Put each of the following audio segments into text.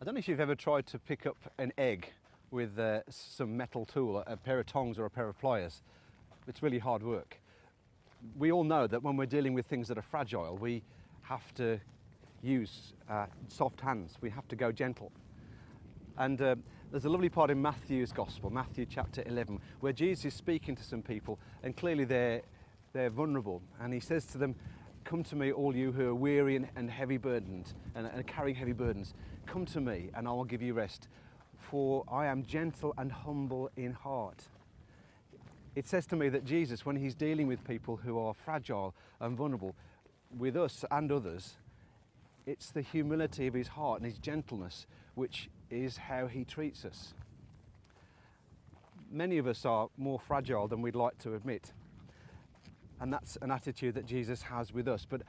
I don't know if you've ever tried to pick up an egg with some metal tool, a pair of tongs or a pair of pliers. It's really hard work. We all know that when we're dealing with things that are fragile, we have to use soft hands. We have to go gentle. And there's a lovely part in Matthew's Gospel, Matthew chapter 11, where Jesus is speaking to some people, and clearly they're vulnerable. And he says to them, "Come to me, all you who are weary and heavy burdened and carrying heavy burdens. Come to me, and I will give you rest. For I am gentle and humble in heart." It says to me that Jesus, when he's dealing with people who are fragile and vulnerable, with us and others, it's the humility of his heart and his gentleness which is how he treats us. Many of us are more fragile than we'd like to admit, and that's an attitude that Jesus has with us. But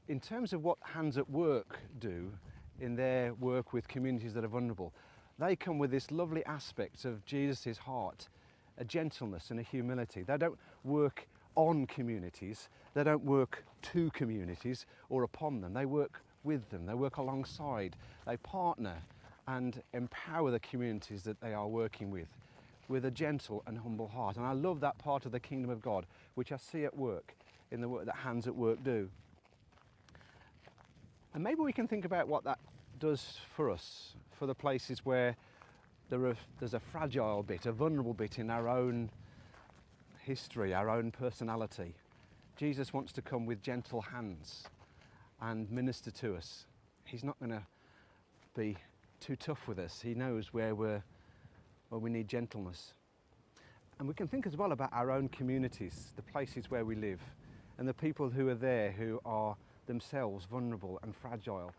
in terms of what Hands at Work do in their work with communities that are vulnerable, they come with this lovely aspect of Jesus' heart, a gentleness and a humility. They don't work on communities, they don't work to communities or upon them. They work with them, they work alongside, they partner and empower the communities that they are working with a gentle and humble heart. And I love that part of the kingdom of God, which I see at work in the work that Hands at Work do. And maybe we can think about what that does for us, for the places where there's a fragile bit, a vulnerable bit in our own history, our own personality. Jesus wants to come with gentle hands and minister to us. He's not going to be too tough with us. He knows where we need gentleness. And we can think as well about our own communities, the places where we live, and the people who are there who are themselves vulnerable and fragile.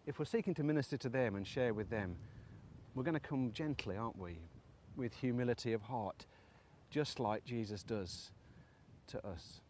If we're seeking to minister to them and share with them, we're going to come gently, aren't we? With humility of heart, just like Jesus does to us.